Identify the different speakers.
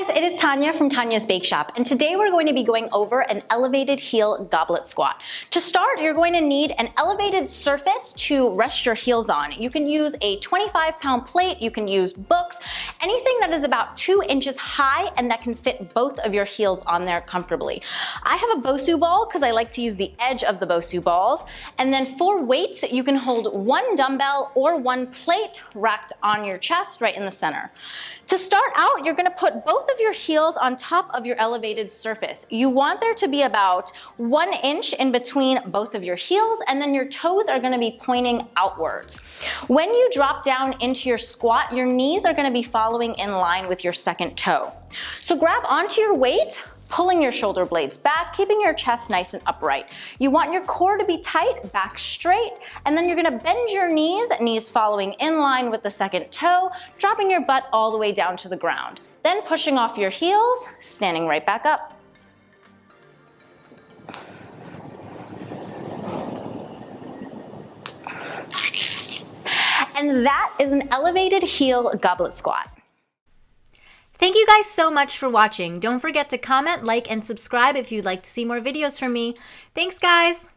Speaker 1: guys, it is Tonya from Tonya's Bakeshop, and today we're going to be going over an elevated heel goblet squat. To start, you're going to need an elevated surface to rest your heels on. You can use a 25-pound plate, you can use books, anything that is about 2 inches high and that can fit both of your heels on there comfortably. I have a Bosu ball because I like to use the edge of the Bosu balls, and then for weights, you can hold 1 dumbbell or 1 plate racked on your chest right in the center. To start out, you're going to put both of your heels on top of your elevated surface. You want there to be about 1 inch in between both of your heels, and then your toes are going to be pointing outwards. When you drop down into your squat, your knees are going to be following in line with your second toe. So grab onto your weight, pulling your shoulder blades back, keeping your chest nice and upright. You want your core to be tight, back straight, and then you're gonna bend your knees following in line with the second toe, dropping your butt all the way down to the ground. Then pushing off your heels, standing right back up. And that is an elevated heel goblet squat.
Speaker 2: Thank you guys so much for watching. Don't forget to comment, like, and subscribe if you'd like to see more videos from me. Thanks, guys!